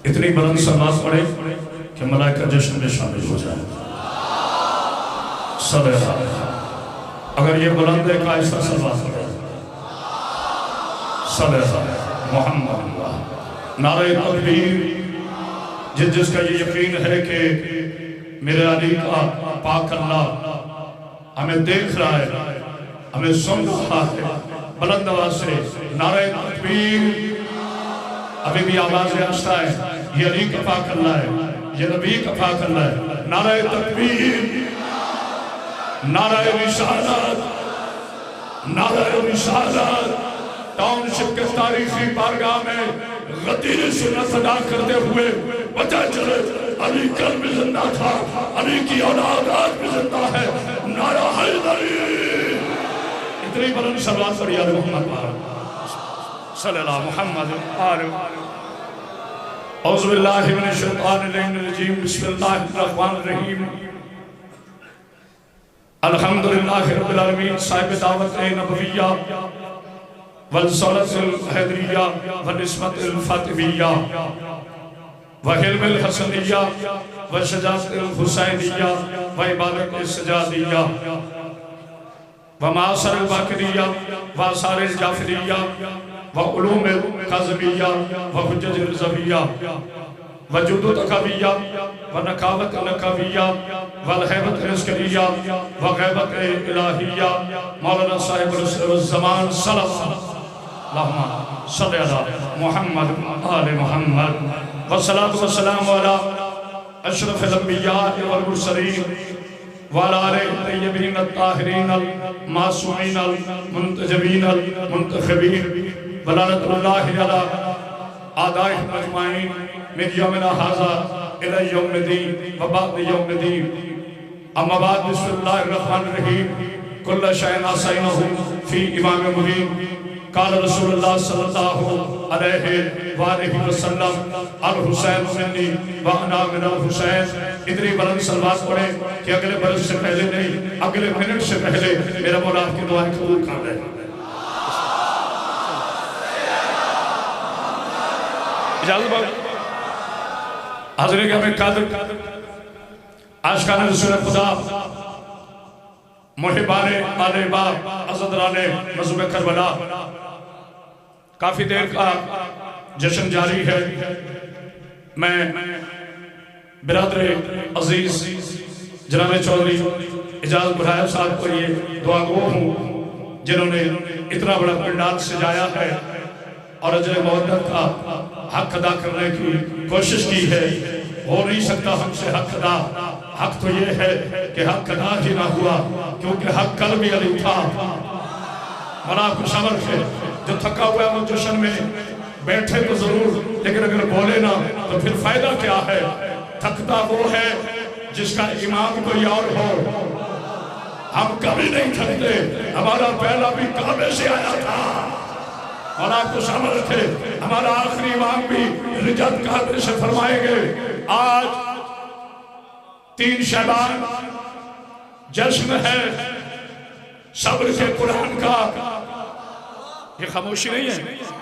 इतनी बुलंद सलात पढ़े कि मलाइका जश्न में शामिल हो जाए। सल्लल्लाहु, अगर ये बुलंद है ऐसा सलात पढ़े सल्लल्लाहु मुहम्मद। नारे तकबीर। जिसका ये यकीन है कि मेरे अली का पाक अल्लाह हमें देख रहा है, हमें सुन रहा है, बुलंद आवाज से नारे तकबीर। अभी भी आवाज़ आस्ता है, ये अली का पाक अल्लाह है, ये नबी का पाक अल्लाह है। नारे तकबीर, नारे रिसालत, नारे रिसालत। टाउनशिप के तारीखी बारगाह में गदीर सुन्नत अदा करते हुए पता चले अली कल भी जिंदा था, अली की औलाद आज भी जिंदा है। नारा हैदरी। इतनी बुलंद सलावत पढ़िए मोहम्मद सल्लल्लाहु मुहम्मद औज़ु बिल्लाहि मिनश शैतानिर रजीम। बिस्मिल्लाहिर रहमानिर रहीम। अल्हम्दुलिल्लाहि रब्बिल आलमीन। साहिब दावत नबविया वल सलसल हैदरिया व निस्बतुल फातिमिया व हिल्मुल हसनिया व शजाअतुल हुसैनिया व इबादतुल सजादिया व मासरुल बाकरिया व आसारुल जाफरिया व उलूमुल काज़मिया व हुज्जतुल ज़विया व जुदूद कविया व नकावत नकविया व हैबत अस्करिया व गैबत इलाहिया मौलाना साहिबुल ज़मान सल्लल्लाहु मुहम्मद आले मुहम्मद वस्सलातु वस्सलामु अला अशरफिल अंबिया वल मुरसलीन व अला आलिहि तय्यबीन अत्ताहिरीन अल मासूमीन अल मुंतजबीन अल मुंतखबीन वलानतुल्लाहि अला आदाइहिम अजमाइन मिन यौमिना हाज़ा इला यौमिद्दीन व बअद यौमिद्दीन। अम्मा बाद, बिस्मिल्लाहिर रहमानिर रहीम। कुल्ल शैइन अहसैनहु फी इमाम मुबीन। काल रसूलुल्लाह सल्लल्लाहु अलैहि वसल्लम अल हुसैन मिन्नी व अना मिनल हुसैन। इतनी बुलंद सलवात पढ़े कि अगले बरस से पहले नहीं, अगले मिनट से पहले मेरा मौला आपकी दुआएं कबूल कर ले। हाज़िर हमें कादर आशिकान रसूल खुदा मुहिबाने आले बाप अज़दराने मज़हब करबला, काफी देर का जश्न जारी है। मैं बिरादर अजीज जनाब चौधरी इजाज़त बुढ़ाया साहब को ये दुआ गो हूँ जिन्होंने इतना बड़ा पंडाल सजाया है और अजर मोहब्बत का हक अदा करने की कोशिश की है। हो नहीं सकता हमसे हक अदा। हक तो ये है कि हक अदा ही ना हुआ, क्योंकि हक कल भी अली था। बड़ा खुशखबर है जो थका हुआ है वो जश्न में बैठे तो जरूर, लेकिन अगर बोले ना तो फिर फायदा क्या है। थकता वो है जिसका इमाम कोई और हो। हम कभी नहीं थकते। हमारा पहला भी काबे से आया था और आपको समझ रखे हमारा आखिरी इमाम भी रिजत काबे से फरमाएंगे। आज 3 शबान जश्न है सब्र के कुरान का। ये खामोशी नहीं है।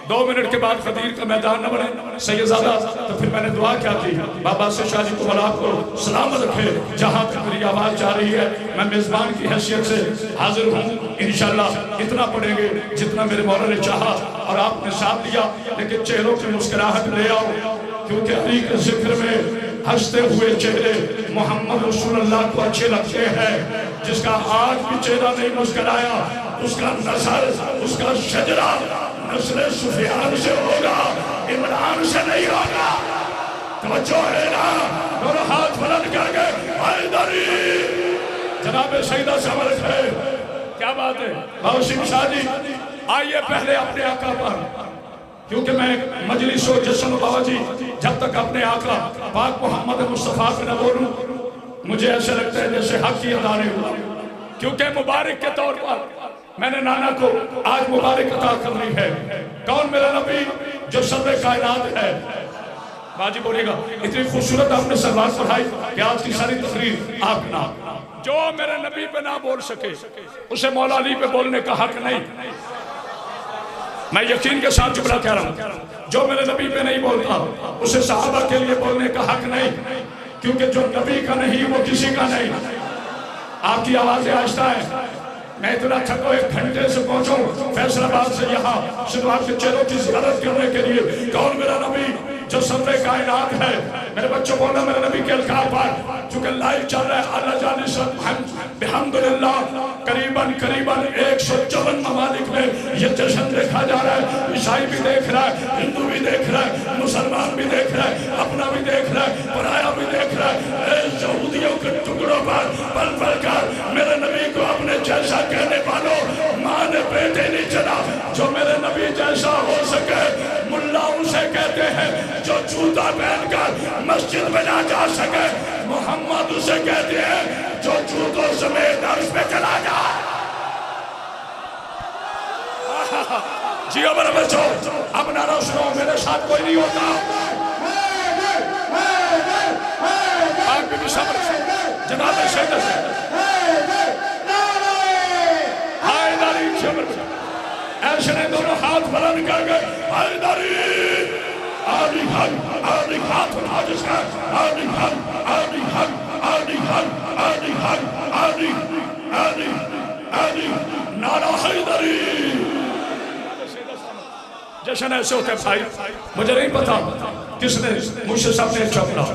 2 मिनट के बाद खदीर का मैदान न बने सैयदजादा। तो फिर मैंने दुआ क्या की, बाबा से शादी को मलाक को सलामत रखे। जहाँ तक मेरी आवाज़ जा रही है मैं मेज़बान की हैसियत से हाजिर हूँ। इंशाअल्लाह इतना पढ़ेंगे जितना मेरे मौला ने चाहा और आपने साथ दिया, लेकिन चेहरों की मुस्कुराहट ले आओ, क्योंकि अली के जिक्र में हंसते हुए चेहरे मोहम्मद रसूलुल्लाह को अच्छे लगते हैं। जिसका आज भी चेहरा नहीं मुस्कुराया उसका नस्ल, उसका शजरा नस्ल सुफियान से होगा, इमरान से नहीं होगा। तवज्जो है ना? दोनों हाथ बुलंद करके हैदरी जनाब सईदा समझ है। क्या बात है बाउसिम शाह जी, आइए पहले अपने आका पर, क्योंकि मैं मजलिस और जश्न बाबा जी जब तक अपने आका पाक मोहम्मद मुस्तफ़ा पे न बोलूं मुझे ऐसा लगता है जैसे हक की अदा नहीं हुआ। क्योंकि मुबारक के तौर पर मैंने नाना को आज मुबारक अता करनी है। कौन मेरा नबी जो सर्वे कायनात है। बाजी बोलेगा इतनी खूबसूरत आपने सलवार पढ़ाई कि आज की सारी तकरीर आप ना, जो मेरे नबी पे ना बोल सके उसे मौला अली पे बोलने का हक नहीं। मैं यकीन के साथ जुमला कह रहा हूं, जो मेरे नबी पे नहीं बोलता उसे सहाबा के लिए बोलने का हक नहीं, क्योंकि जो नबी का नहीं वो किसी का नहीं। आपकी आवाजें आहिस्ता है, मैं इतना थको 1 घंटे से पहुंचूं फैसलाबाद से यहाँ सिर्फ आपके चेहरों की ज़ियारत करने के लिए। कौन मेरा नबी जो सदर कायनात है? मेरे बच्चों बोलना मेरे नबी के अलकाब पर, चूंकि लाइव चल रहा है अल्लाह जाने अल्हम्दुलिल्लाह करीबन 154 ममालिक में ये जश्न देखा जा रहा है। ईसाई भी देख रहा है, हिंदू भी देख रहा है, मुसलमान भी देख रहा है, अपना भी देख रहा है, पराया भी देख रहा है। यहूदियों के टुकड़ों पर पल पल कर मेरे नबी को अपने जैसा कहने वालों, माँ ने बेटे नहीं चला। जो मेरे नबी जैसा हो सके मुल्ला उसे कहते हैं, जो जूता पहनकर मस्जिद में ना जा सके मोहम्मद उसे कहते हैं, जो जूतों समेत अर्श पे चला जाए। जियो मेरे बच्चों, अब नारा सुनो, मेरे साथ कोई नहीं होता। आप भी सब्र से जनाब शहीद से ऐसे ने दोनों हाथ बुलंद कर गए, हैदरी आदि हक आदि हाथ उठा जिसका आदि हक आदि हक आदि हक आदि हक आदि आदि आदि नारा हैदरी। जश्न ऐसे होते भाई, मुझे नहीं पता किसने मुझसे सबने चपला,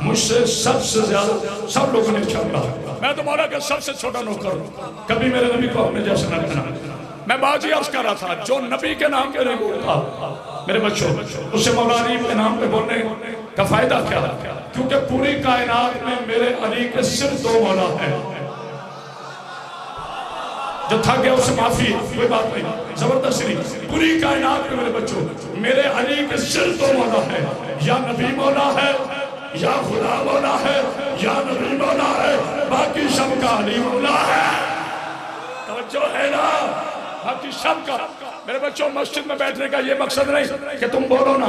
मुझसे सबसे ज्यादा सब लोगों ने चपला। मैं तो मौला का सबसे छोटा नौकर हूं, कभी मेरे नबी को अपने जैसा न बना। मैं बाजी अर्ज कर रहा था, जो नबी के नाम पे नहीं बोलता मेरे बच्चों उससे मौला अली के नाम पे बोलने का फायदा क्या? क्योंकि पूरी कायनात में मेरे अली के सिर्फ 2 मौला है। जो थक गया उससे माफी, कोई बात नहीं, जबरदस्त नहीं। पूरी कायनात में मेरे बच्चों मेरे अली के सिर्फ 2 मौला है, या नबी मौला है, या खुदा मौला है, या नबी मौला है, बाकी सबका अली मौला है। तवज्जो है ना? बाकी सबका। मेरे बच्चों मस्जिद में बैठने का ये मकसद नहीं कि तुम बोलो ना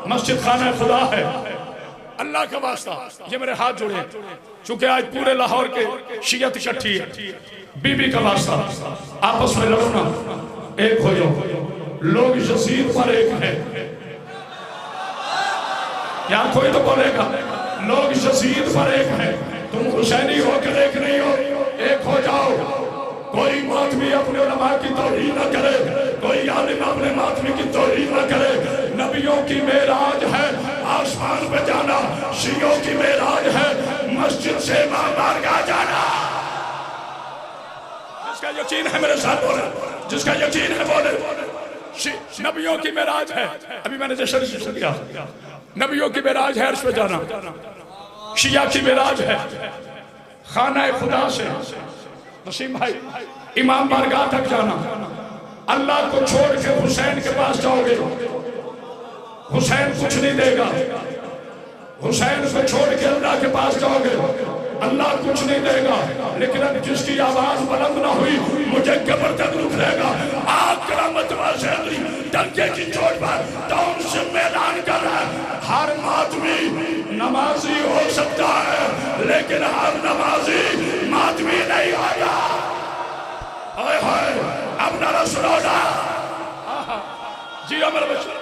मस्जिद खाना खुदा है, अल्लाह का वास्ता। ये मेरे हाथ जोड़े, चूंकि आज पूरे लाहौर के शियत इकट्ठी है, बीबी का वास्ता, आपस में लड़ो ना, एक हो जाओ। लोग यजीद पर एक है, यहाँ कोई तो बोलेगा लोग यजीद पर एक है, तुम हुसैनी होकर एक नहीं हो, एक हो जाओ। कोई मातमी अपने उलमा की तौहीन न करे, कोई आलिम अपने मातमी की तौहीन न करे। नबियों की मेराज है आसमान पे जाना, शियों की मेराज है मस्जिद से बारगाह जाना। जिसका यकीन है मेरे साथ बोले, जिसका यकीन है बोले। नबियों की मेराज है, अभी मैंने जश्न सुन लिया, नबियों की मेराज है अर्श पे जाना। शिया की मेराज है खाना खुदा से नसीम भाई इमाम बारगाह तक जाना। अल्लाह को छोड़ के हुसैन के पास जाओगे, हुसैन कुछ नहीं देगा। हुसैन को छोड़ के अल्लाह के पास जाओगे, अल्लाह कुछ नहीं देगा। लेकिन अब जिसकी आवाज बुलंद ना हुई मुझे कब्र तक रुक रहेगा। आग करामत वाले डंके की चोट पर टाउन से ऐलान कर रहा है, हर मातमी नमाजी हो सकता है लेकिन हर नमाजी मातमी नहीं होगा। हाय हाय, अब नारा सुनो ना। जी अमर बच्चे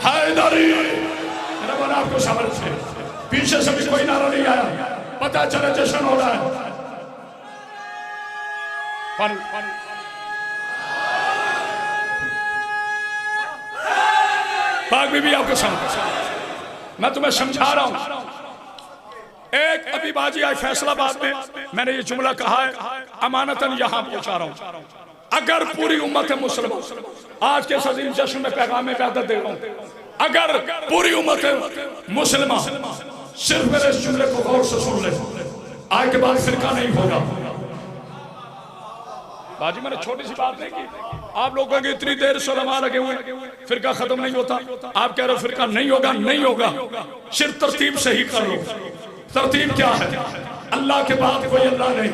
हैदरी, मेरा बोला आपको समझ से पीछे से भी कोई नारा नहीं आया, पता चला जश्न हो रहा है। पाक बीबी आपको समझ, मैं तुम्हें समझा रहा हूं। एक अभी बाजी आई फैसलाबाद में, मैंने ये जुमला कहा है अमानतन यहां पहुंचा रहा हूं। अगर पूरी उम्मत है मुसलमान, आज के अजीम जश्न में पैगाम में पैदल दे रहा हूं, अगर पूरी उम्मत है मुसलमान सिर्फ मेरे इस जुमले को गौर से सुन ले, आज के बाद फिरका नहीं होगा। बाजी मैंने छोटी सी बात नहीं की, आप लोगों के इतनी देर सुलमा लगे हुए फिरका खत्म नहीं होता। आप कह रहे हो फिरका नहीं होगा, नहीं होगा, सिर्फ तरतीब सही कर लो। तरतीब क्या है? अल्लाह के बाद कोई अल्लाह नहीं।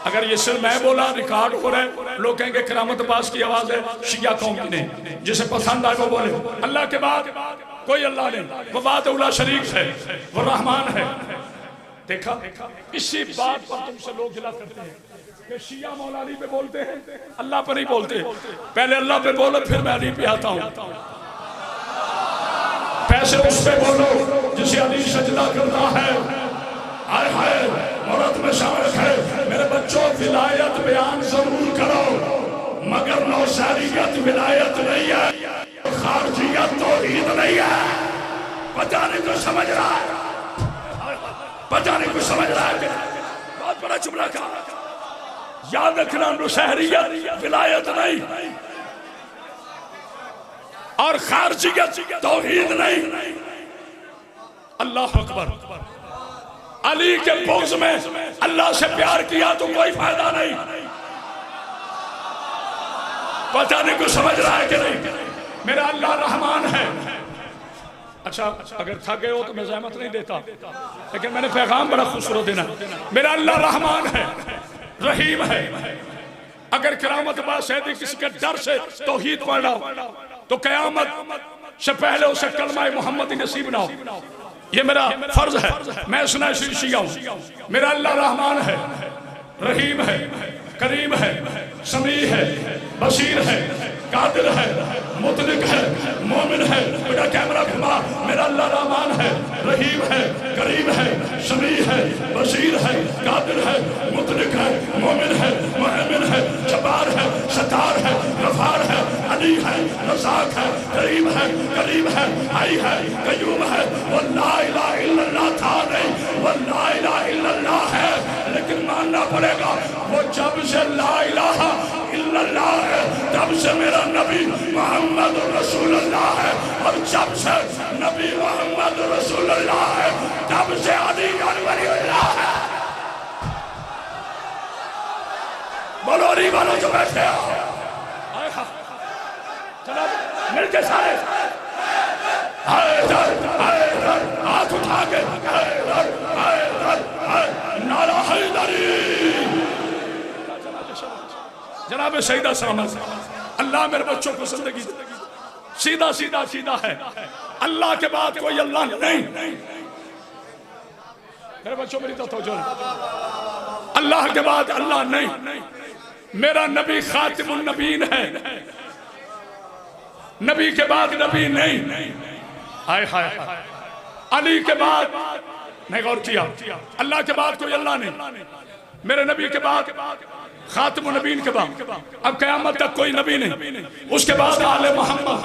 अगर ये सिर्फ मैं बोला रिकॉर्ड हो रहा है, लोग कहेंगे करामत पास की आवाज है, शिया कौम की नहीं, जिसे पसंद आए वो बोले। अल्लाह के बाद कोई अल्लाह नहीं, वो बात उला शरीक है, वो रहमान है। देखा, इसी बात पर तुमसे लोग गिला करते हैं। कि शिया मौला अली पे बोलते हैं, अल्लाह पे नहीं बोलते। पहले अल्लाह पे बोलो, फिर मैं अली पे आता हूँ। पैसे उस पे बोलो जिसे अली सजदा करता है। आय हाय औरत में शामिल है। मेरे बच्चों, विलायत बयान जरूर करो, मगर नौसारियत विलायत नहीं है, खारजियत तौहीद नहीं है। पता नहीं को समझ रहा है, पता नहीं को समझ रहा है। बहुत बड़ा जुमला कहा, याद रखना, नौसारियत विलायत नहीं और खारजियत तौहीद नहीं। अल्लाह अकबर। अली के बोझ में अल्लाह से प्यार किया तो कोई फायदा नहीं। पता नहीं कुछ समझ रहा है कि नहीं। मेरा अल्लाह रहमान है। अच्छा, अगर थक गए हो तो मैं ज़हमत नहीं देता, लेकिन मैंने पैगाम बड़ा खूबसूरत देना। मेरा अल्लाह रहमान है, रहीम है। अगर कियामत बास है किसी के डर से तौहीद पढ़ रहा हो तो कयामत से पहले उसे कलमा मोहम्मद नसीब ना हो। ये मेरा फर्ज है, मैं सुना शिया हूं। मेरा अल्लाह रहमान है, रहीम है, करीम है, समी है, बशीर है, कादिर है, मुतलिक है, मोमिन है। बेटा कैमरा घुमा। मेरा अल्लाह रहमान है, रहीम है, करीम है, समी है, बशीर है, कादिर है, मुतलिक है, मोमिन है, मुहैमिन है, जब्बार है, सत्तार है, गफार है, अली है, रज़ाक है, करीम है, करीम है, आई है, कयूम है। वो ला इलाहा इल्लल्लाह था नहीं, वो ला इलाहा इल्लल्लाह है, लेकिन मानना पड़ेगा वो जब से ला इलाहा इल्लल्लाह है तब से मेरा नबी मोहम्मद रसूलुल्लाह है, और जब से नबी मोहम्मद रसूलुल्लाह है तब से अली वलीउल्लाह है। बोलो नहीं बोलो जो बैठे हो, चलो मिलके सारे हाथ उठा के नारा हैदरी। जनाब सईदा सामत, अल्लाह मेरे बच्चों को जिंदगी सीधा सीधा सीधा है। अल्लाह के बाद कोई अल्लाह नहीं। मेरे बच्चों मेरी तो तवज्जो, अल्लाह के बाद अल्लाह नहीं। मेरा नबी खातिमुन नबीन है, नबी के बाद नबी नहीं। हाय हाय हाय। अली के बाद नहीं, गौर किया, अल्लाह के बाद कोई अल्लाह नहीं। मेरे नबी के बाद खातिमुन नबीन के बाद अब क़यामत तक कोई नबी नहीं। उसके बाद आले मोहम्मद,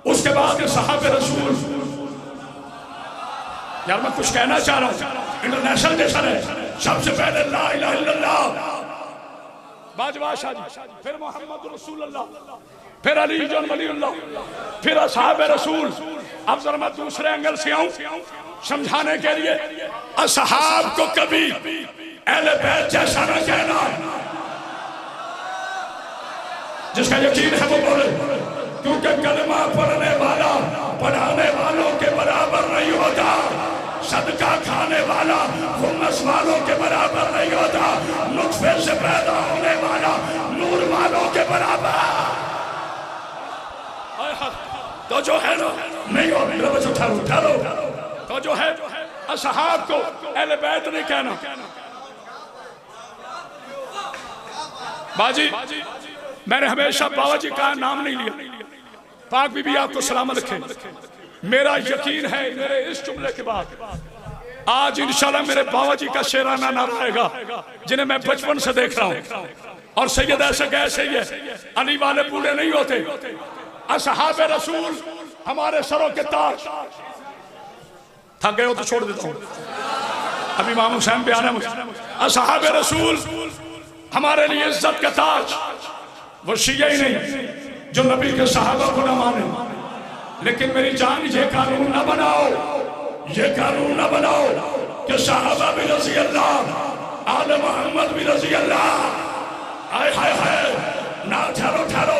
उसके बाद सहाबे रसूल। यार मैं कुछ कहना चाह रहा हूँ, इंटरनेशनल जैसा है। सबसे पहले ला इलाहा इल्लल्लाह, बाजवाशाह जी, फिर मोहम्मद रसूलुल्लाह, फिर अली जन वलीउल्लाह, फिर असहाबे रसूल। अब जरा मैं दूसरे एंगल से आऊं समझाने के लिए। असहाब को कभी अहले बैत जैसा न कहना। जिसका यकीन है वो बोले, क्योंकि कलमा पढ़ने वाला पढ़ाने वालों के बराबर नहीं होता, सदका खाने वाला हुम्मस वालों के बराबर नहीं होता, नुत्फे से पैदा होने वाला नूर वालों के बराबर तो जो है ना नहीं हो। मेरे बच्चों उठा लो। तो जो है असहाब को अहले बैत नहीं कहना। बाजी, मैंने हमेशा बाबा जी का नाम नहीं लिया। पाक बीबी आपको सलामत रखे। मेरा यकीन है मेरे इस जुमले के बाद आज इंशाल्लाह मेरे बाबा जी का शेराना नारा आएगा, जिन्हें मैं बचपन से देख रहा हूँ। और सैयद ऐसे कैसे ही है, अली वाले बूढ़े नहीं होते। असहाबे रसूल हमारे सरों के ताज। थक गए हो तो छोड़ देता हूँ, अभी इमाम हुसैन पे आना मुझे। असहाबे रसूल हमारे लिए इज्जत का ताज। वो शिया ही नहीं जो नबी के सहाबा को न माने। लेकिन मेरी जान, ये कानून न बनाओ, ये कानून न बनाओ कि सहाबा भी रज़ी अल्लाह, आले मोहम्मद भी रज़ी अल्लाह। हाय हाय हाय, ना ठहरो ठहरो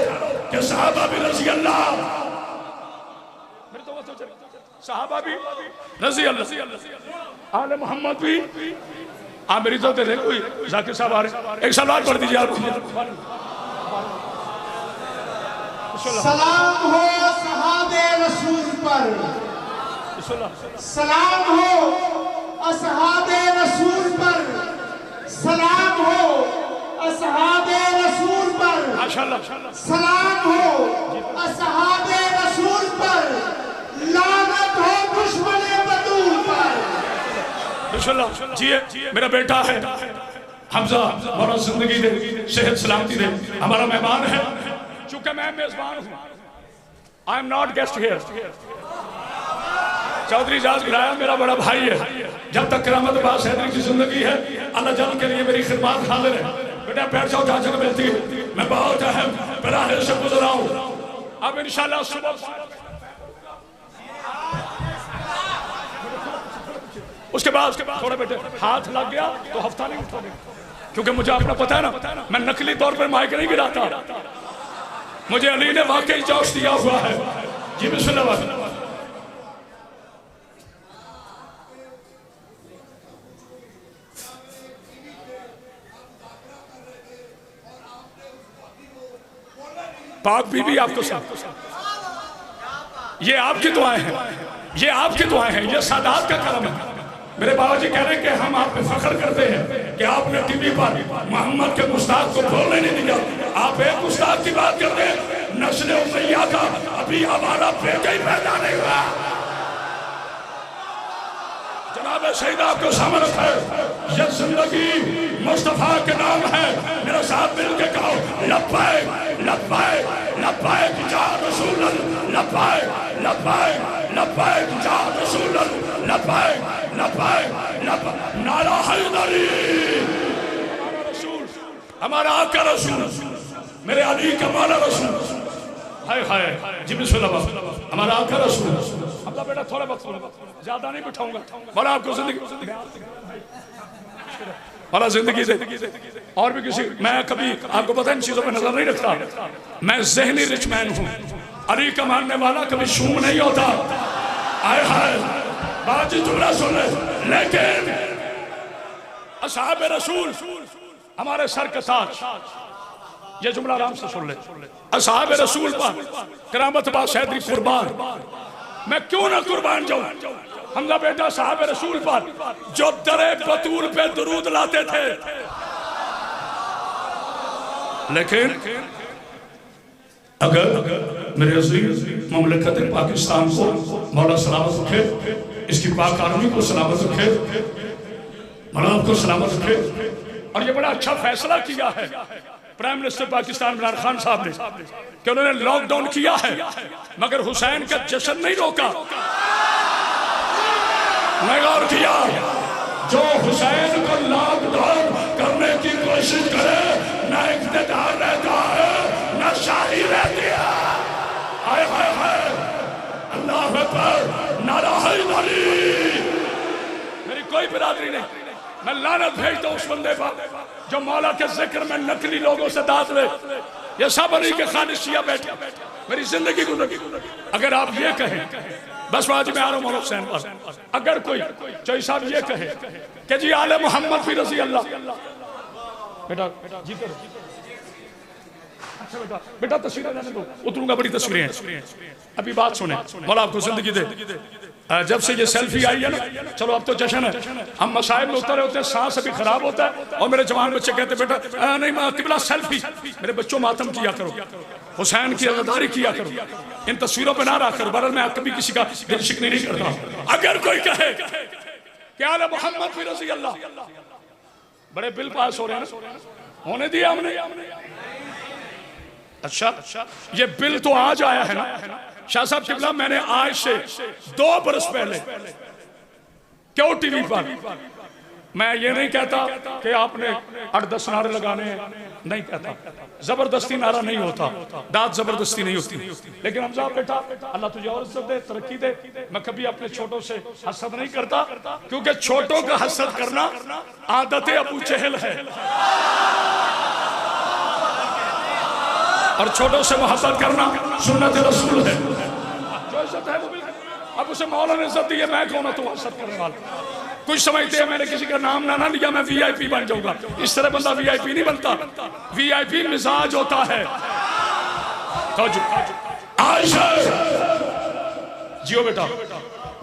कि सहाबा भी रज़ी अल्लाह, सहाबा भी रज़ी अल्लाह, आले मोहम्मद भी। आप मेरी तो दे कोई जाकिर साहब आ रहे, एक सलाम पढ़ दीजिए आप। सलाम हो सहाबे रसूल पर, सलाम हो असहाबे रसूल पर, सलाम हो असहाबे रसूल पर माशाअल्लाह सलाम हो, असहाबे रसूल पर लानत हो, दुश्मने बतूल पर। माशाअल्लाह जी मेरा बेटा है हमजा, बड़ा जिंदगी दे, सेहत सलामती दे, हमारा मेहमान है। चूंकि मैं मेजबान हूं, I am not guest here. Chaudhary Ijaz गिराया मेरा बड़ा भाई है। जब तक करामत बास हैदरी की जिंदगी है, अल्लाह जल के लिए मेरी खिदमत हाजिर है। बेटा बैठ जाओ, जाकर मिलती है। मैं बहुत अहम पराहे से गुजरा हूं। अब इंशाल्लाह सुबह उसके बाद थोड़ा बेटे हाथ लग गया तो हफ्ता नहीं उठा, क्योंकि मुझे अपना पता है ना, मैं नकली तौर पर माइक नहीं गिराता। मुझे अली ने वाकई जोश दिया हुआ है। जी बिस्मिल्लाह। पाक बीबी आपको सब, ये आपकी दुआएं हैं, ये आपकी दुआएं हैं, ये सादात का करम है। मेरे बाबा जी कह रहे हैं कि हम आप पे फख्र करते हैं कि आपने टीवी पर मोहम्मद के गुस्ताख को बोलने नहीं दिया। आप एक गुस्ताख की बात कर रहे हैं, नस्ल उमैया का अभी हमारा बेटा ही पैदा नहीं हुआ। जनाब शहीद आपको समर्थ है, ये जिंदगी मुस्तफा के नाम है। मेरे साथ मिल के कहो लब्बैक लब्बैक लब्बैक या रसूल अल्लाह, लब्बैक लब्बैक लब्बैक या रसूल अल्लाह, लब्बैक लब्बैक लब्बैक। नारा हैदरी, हमारा रसूल, हमारा आका रसूल, मेरे अली का माला रसूल। हाय हाय जी बिस्मिल्लाह। हमारा आका रसूल। अल्लाह बेटा थोड़ा वक्त ज्यादा नहीं बिठाऊंगा, बोला आपको जिंदगी वाला जिंदगी से और भी किसी, मैं कभी आपको पता इन चीजों पे नजर नहीं रखता। मैं ज़हनी रिच मैन हूँ। अली का मानने वाला कभी शूम नहीं होता। आए हाय बाजी जुमला सुन ले, लेकिन असहाब रसूल हमारे सर का ताज। ये जुमला आराम से सुन ले, असहाब रसूल पर करामत बास हैदरी कुर्बान। मैं क्यों ना कुर्बान जाऊं। हमजा बेटा साहब रसूल पर जो दरे बतूल पे दरूद लाते थे, लेकिन अगर मेरे अजीज ममलकत पाकिस्तान को मौला सलामत रखे, इसकी पाक आर्मी को सलामत रखे, मौला आपको सलामत रखे। और ये बड़ा अच्छा फैसला किया है प्राइम मिनिस्टर पाकिस्तान इमरान खान साहब ने कि उन्होंने लॉकडाउन किया है, मगर हुसैन का जश्न नहीं रोका। मैं गौर किया, जो हुसैन को लॉकडाउन करने की कोशिश करे, न इक़्तिदार रहता है न शाही रहती है। हाय हाय हाय अल्लाह अकबर, नारा हैदरी। मेरी कोई बिरादरी नहीं, मैं लानत भेजता हूं उस बंदे पर जो मौला के जिक्र में नकली लोगों से दांत ले। ये सब अली के खानिश शिया बैठे, मेरी जिंदगी गुजरी। अगर आप ये कहें, बस आज मैं आ रहा हूं मौला हुसैन पर, अगर कोई चौधरी साहब ये कहे कि जी आले मोहम्मद भी रजी अल्लाह, बेटा जी करो, अच्छा बेटा बेटा तस्वीरें जाने दो, उतरूंगा, बड़ी तस्वीरें हैं। अभी बात सुने, मौला आपको जिंदगी दे। जब से ये सेल्फी आई है ना, चलो अब तो जश्न है। हम मसाइब में उतरे होते हैं, सांस अभी खराब होता है, और मेरे जवान बच्चे कहते बेटा नहीं किबला सेल्फी। मेरे बच्चों मातम किया करो, हुसैन की अज़ादारी किया करो, इन तस्वीरों पे ना रख करो। बहरहाल मैं कभी किसी का दिल शिकनी नहीं करता। अगर कोई कहे कि आले मोहम्मद भी रज़ी अल्लाह, बड़े बिल पास हो रहे हैं, होने दिया हमने। अच्छा ये बिल तो आज आया है ना शाह साहब किबला, मैंने आज से 2 बरस पहले क्यों टीवी पर, मैं ये नहीं कहता कि आपने 8-10 नारे लगाने हैं, नहीं कहता, जबरदस्ती नारा नहीं होता, दाद जबरदस्ती नहीं होती। लेकिन हमजा बेटा अल्लाह तुझे और इज्जत दे, तरक्की दे। मैं कभी अपने छोटों से हसद नहीं करता, क्योंकि छोटों का हसद करना आदत अबू चहल है, और छोटों से मोहब्बत करना सुन्नत रसूल है। जो इज्जत है वो भी, अब उसे मौला ने इज्जत दी है, मैं कौन हूं तो हसद करने वाला। कुछ समझते हैं मैंने किसी का नाम ना लिया मैं वीआईपी बन जाऊंगा। इस तरह बंदा वीआईपी नहीं बनता, वीआईपी मिजाज होता है। जियो बेटा,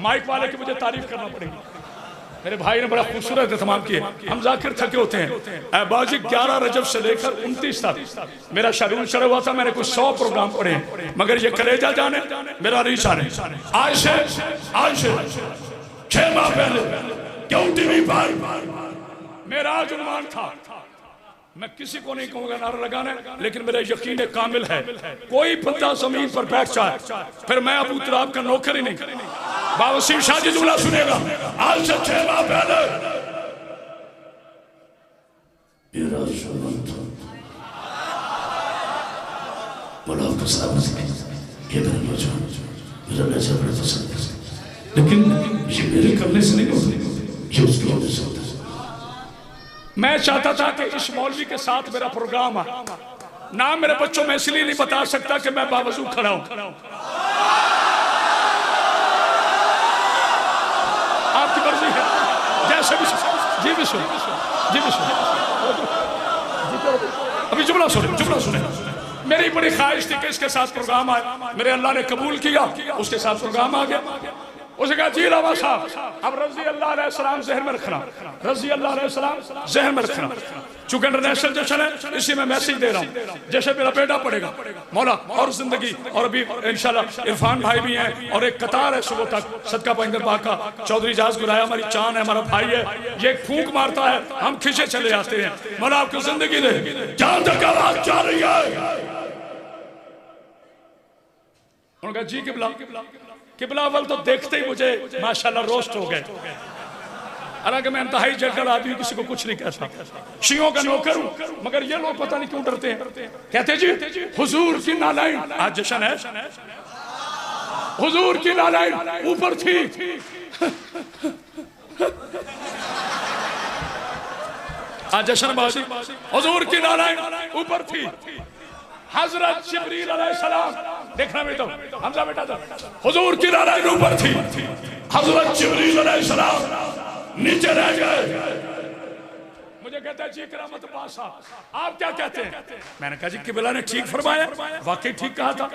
माइक वाले की मुझे तारीफ करना पड़ेगी। मेरे भाई ने बड़ा खूबसूरत एहतमाम किया। हम जाकिर थके होते हैं बाजी। 11 रजब से लेकर 29 तक मेरा शेड्यूल चढ़ा हुआ था। मैंने कुछ 100 प्रोग्राम पढ़े, मगर ये कलेजा जाने मेरा रीचा नहीं। आज से 6 माह पहले क्यों टीवी पर मेरा आज उन्मान था, मैं किसी को नहीं कहूंगा नारा लगाने, लेकिन मेरा यकीन कामिल है कोई बंदा जमीन पर बैठ जाए फिर मैं अबू तुराब का नौकर ही नहीं। बाबा वसीम शाह जी जुमला सुनेगा। आज से 6 माह पहले मेरा जुम्मन था, बोला तो साहब ये मेरा नौजवान मेरा नशा बड़ा पसंद है, लेकिन ये मेरे करने से नहीं होता, ये उसकी वजह से होता है। मैं चाहता था कि इस मौलवी के साथ मेरा प्रोग्राम है। नाम मेरे बच्चों में इसलिए नहीं बता सकता कि मैं बावजूद खड़ा हूं। आपकी मर्जी है, जैसे भी। जी विशु, जी विशु, अभी जुमला सुने। मेरी बड़ी ख्वाहिश थी कि इसके साथ प्रोग्राम आए, मेरे अल्लाह ने कबूल किया, उसके साथ प्रोग्राम आ गया। उसने कहा जी लावा साहब अब रजी अल्लाह अलैहिस्सलाम ज़हन में रखना, रजी अल्लाह अलैहिस्सलाम ज़हन में रखना। चूंकि इंटरनेशनल जश्न है, इसी में मैसेज दे रहा हूँ, जैसे मेरा बेटा पड़ेगा मौला और जिंदगी। और अभी इंशाल्लाह इरफान भाई भी हैं और एक कतार है सुबह तक सदका पैगंबर पाक का। चौधरी जाज गुराया हमारी चांद है, हमारा भाई है, ये फूंक मारता है, हम खींचे चले आते हैं। मौला आपको जिंदगी दे, जहां तक आवाज जा रही है। उन्होंने कहा जी किबला अव्वल तो देखते ही मुझे माशाल्लाह रोस्ट हो गए। हालांकि मैं इंतहाई जगल आदमी, किसी को कुछ नहीं कहता, शियों का नौकर हूं, मगर ये लोग पता नहीं क्यों डरते हैं। कहते जी हुजूर की नालाइन, आज जश्न है, हुजूर की नालाइन ऊपर थी। आज जश्न बाजी, हुजूर की नालाइन ऊपर थी। हजरत जिब्रील अलैहिस्सलाम, देखना बेटा हमजा बेटा था, हुजूर की नालाइन ऊपर थी, हजरत जिब्रील अलैहिस्सलाम नीचे रह गए। मुझे कहता है जी करामत बादशाह आप क्या कहते हैं? मैंने कहा जी किबला ने ठीक फरमाया, वाकई ठीक कहा था,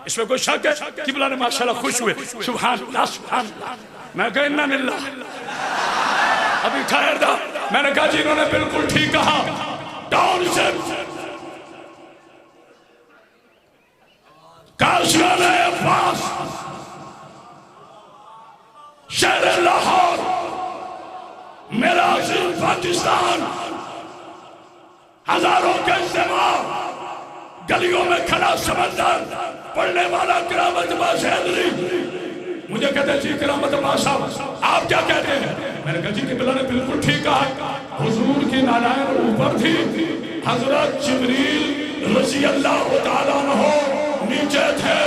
इसमें कोई शक है? किबला ने माशाल्लाह खुश हुए, सुभान अल्लाह सुभान अल्लाह। मैं कहा इन्ना लिल्लाह, अभी ठहर जा। मैंने कहा जी इन्होंने बिल्कुल ठीक कहा। टाउनशिप काशियाना अब्बास शहर लाहौर मेरा अजीम पाकिस्तान, हजारों के इज्तिमा, गलियों में खड़ा समंदर, पढ़ने वाला करामत बादशाह। मुझे कहते जी करामत बादशाह आप क्या कहते हैं? मैंने कहा जी किबला ने बिल्कुल ठीक कहा, हुजूर की नालायन ऊपर थी, हजरत जिब्रील रज़ी अल्लाह तआला अन्हु नीचे थे।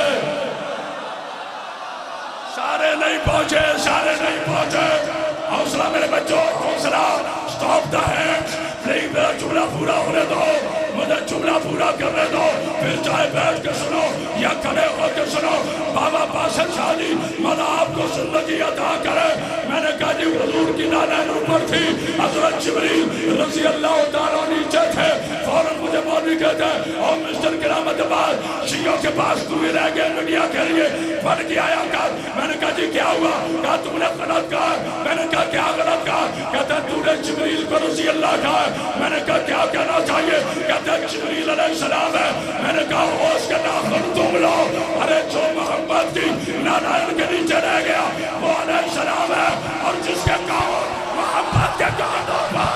सारे नहीं पहुंचे। हौसला मेरे बच्चों, हौसला। स्टॉप द हैंड्स, नहीं मेरा जुमला पूरा होने दो, मुझे जुमला पूरा करने दो, फिर चाहे बैठ के सुनो या खड़े होकर सुनो। बाबा बादशाह शाह जी मौला आपको जिंदगी अता करे। मैंने कहा जी हुजूर की नालायन ऊपर थी, हजरत जिब्रील रज़ी अल्लाह तआला नीचे थे। फौरन मुझे मौलवी कहते हैं और मिस्टर करामत बाद शियों के पास तू ही रह गया मीडिया के लिए, फट के आया कर। मैंने कहा जी क्या हुआ? कहा तुमने गलत कहा। मैंने कहा क्या गलत कहा? कहता तूने जिब्रील को रज़ी अल्लाह कहा। मैंने कहा क्या कहना चाहिए? कहता जिब्रील अलैहिस्सलाम है। मैंने कहा होश के नाखून तुम लो। अरे जो मोहब्बत की नालायन के नीचे रह गया वो अलैहिस्सलाम है, और जिसके कान मोहब्बत के कानों पर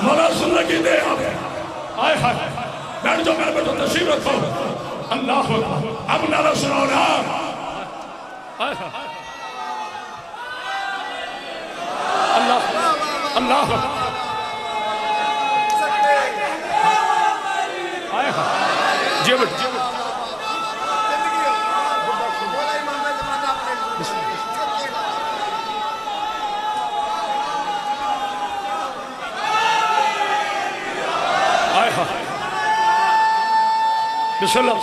मौला जिंदगी दे। आए हाय बैठ जाओ मेरे बेटो, तशरीफ रखो। अल्लाह अब नारा सुनाओ ना। अल्लाह अल्लाह आए हाय जी बेटा बिस्मिल्लाह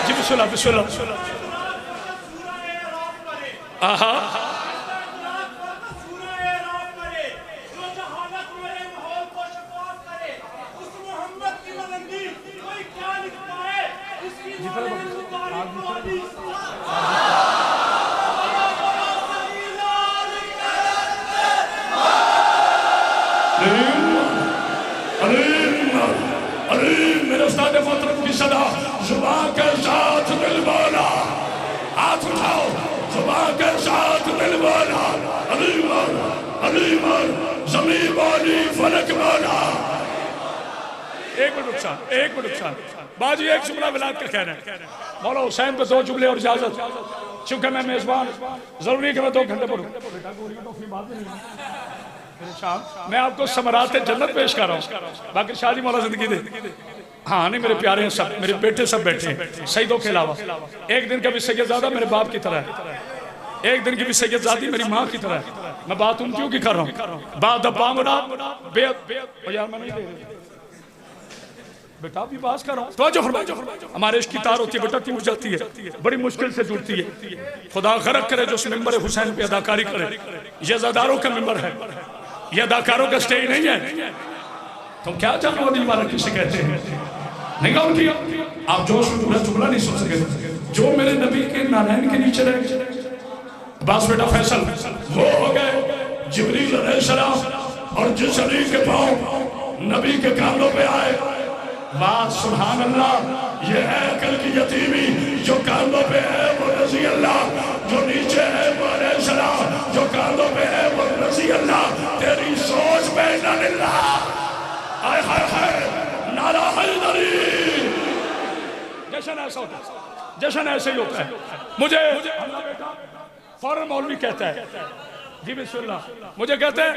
जी बिस्मिल्लाह बिस्मिल्लाह। सदा, जुबान के साथ दिल बोला, हाथ उठाओ, जुबान के साथ दिल बोला, अली मौला, अली मौला, ज़मीन बोली, फलक बोला। एक मिनट नुकसान बाजी, एक जुमला विलायत का कहना है। मौला हुसैन पे 2 जुमले और इजाजत, चूंकि मैं मेजबान, जरूरी है कि मैं 2 घंटे पढ़ूं। मैं आपको समरात जन्नत पेश कर रहा हूँ, बाकी शादी मौला जिंदगी दे। हाँ नहीं, मेरे प्यारे हैं सब, मेरे बेटे सब बैठे हैं शहीदों के अलावा। एक दिन का भी सैयदजादा मेरे बाप की तरह है, एक दिन की भी सैयदजादी मेरी माँ की तरह है। मैं बात उनकी की कर रहा हूँ। बात बांगना यार मैं नहीं दे रही बेटा, भी बात कर रहा हूँ। तो हमारे इश्क की तार होती है बेटा, टूट जाती है, बड़ी मुश्किल से जुड़ती है। खुदा गरक करे जो उस मिंबर हुसैन पे अदाकारी करे। ये ज़ादारों का मिंबर है, ये अदाकारों का स्टेज नहीं है। तुम क्या जानो अली वाला किसे कहते हैं? नहीं गौर किया आप? जोश में पूरा जुमला नहीं सुन सके। जो मेरे नबी के नारायण के नीचे रहे, बस बेटा फैसल वो हो गए जिब्रील अलैहिस्सलाम, और जिस अली के पांव नबी के कानों पे आए, बात सुभान अल्लाह, ये है अकल की यतीमी। जो कानों पे है वो रज़ी अल्लाह, जो नीचे है वो अलैहिस्सलाम, जो कानों पे है वो रज़ी अल्लाह। तेरी सोच पे न लिल्लाह, आय हाय हाय, नारा हैदरी। जश्न ऐसा होता है, जश्न ऐसे ही होता है। मुझे फौरन मौलवी कहता है, जी बिस्मिल्लाह, मुझे कहते हैं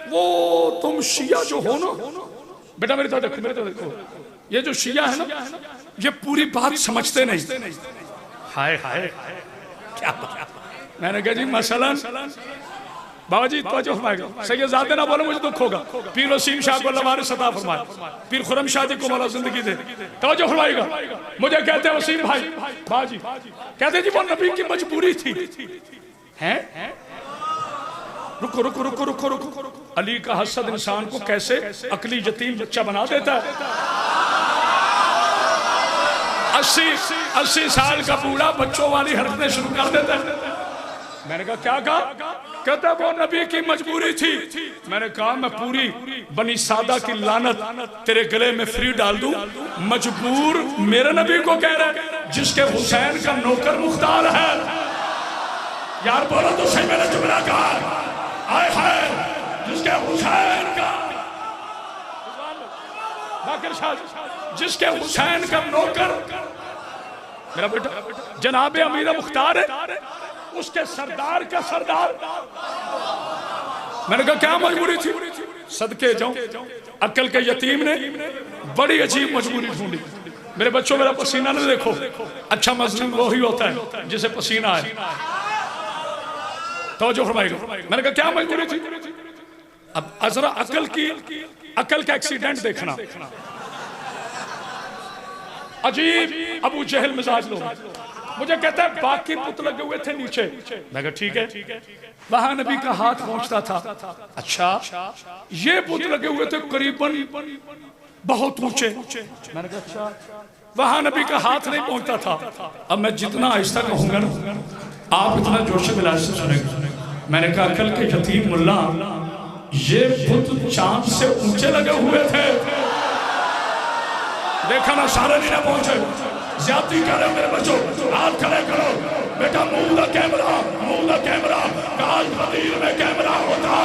वो तुम शिया जो हो ना, बेटा मेरी तरफ देखो, मेरी तरफ देखो, ये जो शिया है ना, ये पूरी बात समझते नहीं। हाय हाय क्या बात। मैंने कहा जी मसलन बाबा जी तवज्जो फरमाएगा, सैयदजादे ना बोलो मुझे दुख होगा। पीर वसीम शाह को लवारिस सता फरमाए, पीर खुरम शाह जी को मौला जिंदगी दे, तवज्जो फरमाएगा। मुझे कहते हैं वसीम भाई, बाजी कहते जी वो नबी की मजबूरी थी। हैं रुको रुको रुको रुको रुको, अली का हसद इंसान को कैसे अकली यतीम बच्चा बना देता है। 80 साल का बूढ़ा बच्चों वाली हरकतें शुरू कर देता है। मैंने कहा क्या कहा? कहता वो नबी की मजबूरी थी। मैंने कहा मैं पूरी बनी सादा की लानत तेरे गले में फ्री डाल दूं। मजबूर मेरे नबी को कह रहे जिसके हुसैन का नौकर मुख्तार है। यार बोलो तो सही, मैंने जुमला कहा आए हाय, जिसके हुसैन का, जिसके हुसैन का नौकर मेरा बेटा जनाबे अमीर मुख्तार है, उसके सरदार का सरदार। मैंने कहा क्या मजबूरी थी? सदके जाऊं, अक्ल के यतीम ने बड़ी अजीब मजबूरी ढूंढी। मेरे बच्चों मेरा पसीना न देखो, अच्छा मजलूम वो ही होता है जिसे पसीना है। तो जो फरमाएगा, मैंने कहा क्या मजबूरी थी? अब जरा अकल का एक्सीडेंट देखना। अजीब अबू जहल मिजाज लोग। मुझे कहता है बाकी पुत लगे हुए थे नीचे। मैं कहा ठीक है, वहां नबी का हाथ पहुंचता था। अच्छा, ये पुत लगे हुए थे करीबन बहुत ऊंचे। मैंने कहा अच्छा, वहां नबी का हाथ नहीं पहुंचता था। अब मैं जितना आहिस्ता कहूंगा ना, आप इतना जोश मिला से सुनेंगे। मैंने कहा अकल के यतीम मुल्ला, ये पुत चांद से ऊंचे लगे हुए थे। देखा ना, सारे नहीं ना पहुंचे। ज्यादती कर रहे हो मेरे बच्चों, हाथ खड़े करो बेटा। मुंह का कैमरा, काश मदीर में कैमरा होता,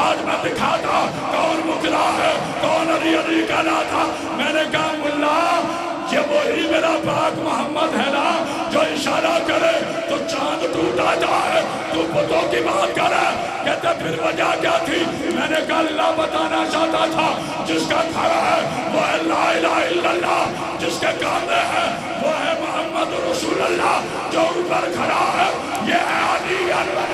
आज मैं दिखाता कौन मुकरा है, कौन अली का था। मैंने कहा मुल्ला, ये वही मेरा पाक मोहम्मद है ना, जो इशारा करे तो चांद टूटा जाए। तू पुतों की बात करे, कहते फिर वजह क्या थी? मैंने कहा अल्लाह बताना चाहता था, जिसका खड़ा है वो है ला इलाहा इल्लल्लाह, जिसके कांधे है वो है मोहम्मद रसूलुल्लाह, जो ऊपर खड़ा है ये है अली अल्लाह।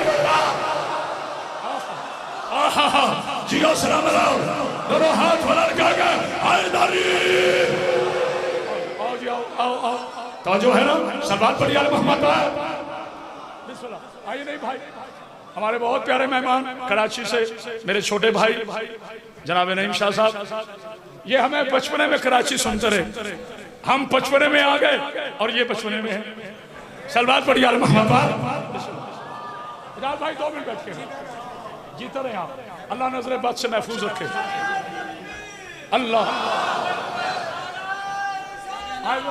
जियो सलाम अलाउ, दोनों हाथ वाला लगा के हैदरी। आओ तो जो है ना, सलमान पढ़िया मोहम्मद आइए। नहीं भाई, हमारे बहुत प्यारे मेहमान कराची से मेरे छोटे भाई जनाब नईम शाह साहब, ये हमें बचपने में कराची सुनते रहे। हम बचपने में आ गए और ये बचपने में है। सलमान पढ़िया मोहम्मद भाई 2 मिनट बैठ के जीते रहे आप। अल्लाह नजर बद से महफूज रखे। अल्लाह जनाब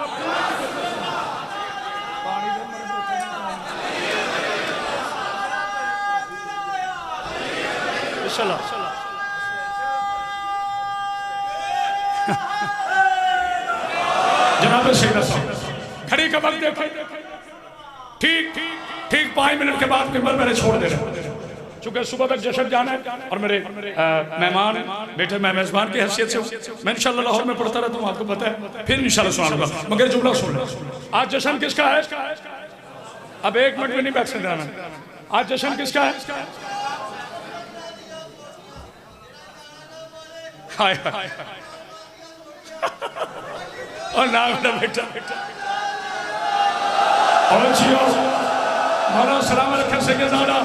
सैयद साहब खड़ी का वक्त देखें, ठीक 5 मिनट के बाद मिंबर मैंने छोड़ देना, चूंकि सुबह तक जश्न जाना है और मेरे मेहमान बेटे मैं मेजबान की हैसियत से हूँ। मैं इंशाल्लाह लाहौर में पढ़ता रहता हूँ, आपको पता है, फिर इंशाल्लाह सुनाऊंगा, मगर जुमला सुन लो। आज जश्न किसका है? अब 1 मिनट में नहीं बैठ सकता मैं। आज जश्न किसका है? हाय हाय और ना मेरा बेटा और जियो मौला सलाम रखे सैयदाना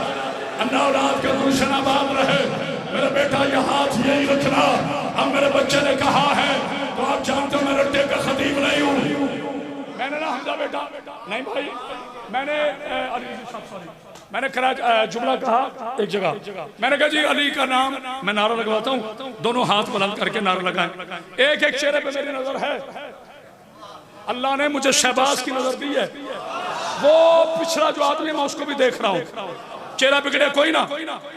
अन्ना औलाद के गुलशन आबाद रहे। मेरा बेटा ये हाथ यही रखना। अब मेरे बच्चे ने कहा है तो आप जानते हो मैं रट्टे का खतीब नहीं हूँ। मैंने ना हमजा बेटा नहीं भाई, मैंने जुमला कहा एक जगह, मैंने कहा जी अली का नाम मैं नारा लगवाता हूँ, दोनों हाथ बुलंद करके नारा लगाएं। एक एक चेहरे पे मेरी नजर है, अल्लाह ने मुझे शहबाज की नजर दी है, वो पिछड़ा जो आदमी मैं उसको भी देख रहा हूँ। चेहरा बिगड़े कोई ना,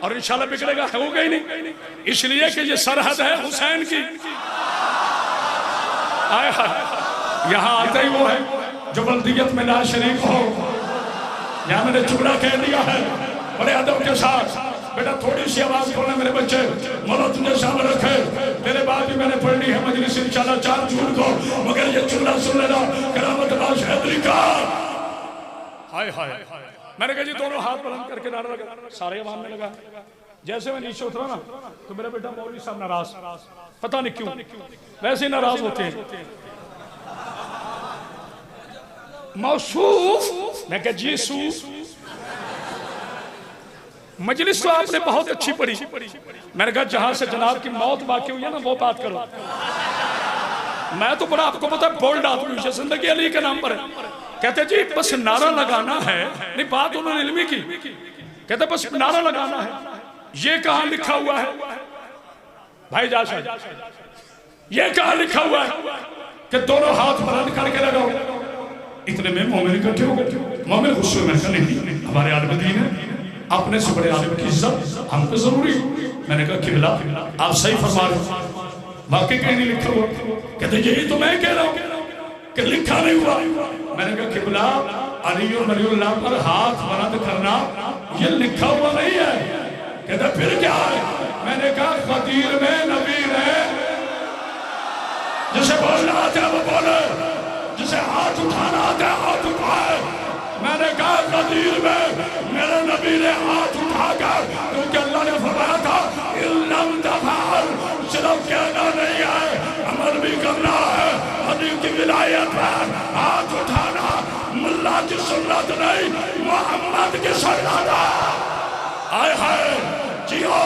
और इंशाल्लाह बिगड़ेगा होगा ही नहीं, इसलिए कि ये सरहद है हुसैन की। यहाँ आते ही वो है जो बल्दियत में ना शरीक हो। यहाँ मैंने जुमला कह दिया है बड़े अदब के साथ। बेटा थोड़ी सी आवाज खोलना मेरे बच्चे, मौला तुझे सामने रखे। तेरे बाद भी मैंने पढ़नी है मजलिस इंशाल्लाह 4 जून को, मगर ये जुमला सुन लेना करामत बाश हैदरी का। हाय हाय मैंने कहा जी दोनों हाथ बुलंद करके नारा लगा, सारे अवाम में लगा। जैसे मैं नीचे उतरा ना तो मेरा बेटा मौलवी साहब नाराज, पता नहीं क्यों, वैसे ही नाराज होते हैं। मौसूफ मैं कहा जी सूफ मजलिस तो आपने बहुत अच्छी पढ़ी। मैंने कहा जहां से जनाब की मौत वाकई हुई है ना वो बात करो। मैं तो बड़ा आपको पता है बोल्ड आदमी हूं, जिंदगी अली के नाम पर है। कहते जी बस नारा लगाना है, नहीं बात उन्होंने इल्मी की। कहते बस नारा लगाना है। ये कहां लिखा हुआ है भाई जाशा, ये कहां लिखा हुआ है कि दोनों हाथ बुलंद करके लगाओ। इतने में मोमिन इकट्ठे हो गए। मोमिन गुस्से में नहीं, हमारे आलिम दीन है, अपने से बड़े आलिम की इज्जत हम पे जरूरी। मैंने कहा किबला आप सही फरमा रहे, वाकई कहीं नहीं लिखा हुआ। कहते यही तो मैं कह रहा हूँ कि लिखा नहीं हुआ। मैंने कहा किबला अली और वलीउल्लाह पर हाथ बुलंद करना ये लिखा हुआ नहीं है। कहते फिर क्या है? मैंने कहा खतीर में नबीर है, जिसे बोलना आता है वो बोले, जिसे हाथ उठाना आता है हाथ उठाए। मैंने कहा खतीर में मेरे नबी ने हाथ उठाकर, क्योंकि अल्लाह ने फरमाया था इल्लम तफअल, सिर्फ कहना नहीं है अमल भी करना है। अली की विलायत पर हाथ उठाना मुल्ला की सुन्नत नहीं, मोहम्मद की सुन्नत है। आए हाय जियो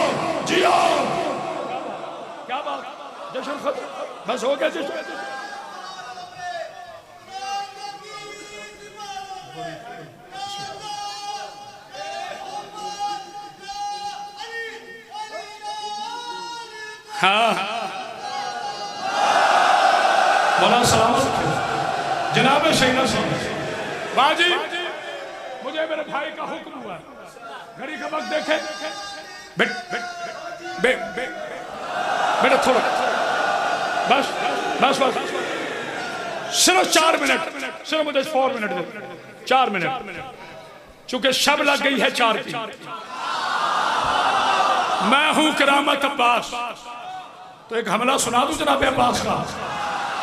जियो, क्या बात, जश्न खत्म, बस हो गया जश्न। हाँ मौला सलामत जनाब शहीद बाजी, मुझे मेरे भाई का हुक्म हुआ, घड़ी का वक्त देखे। बेटा थोड़ा बस बस बस, सिर्फ 4 मिनट, सिर्फ मुझे 4 मिनट दे, 4 मिनट, चूंकि शब लग गई है 4 की। मैं हूं करामत अब्बास, तो एक हमला सुना दूं जनाब अब्बास का।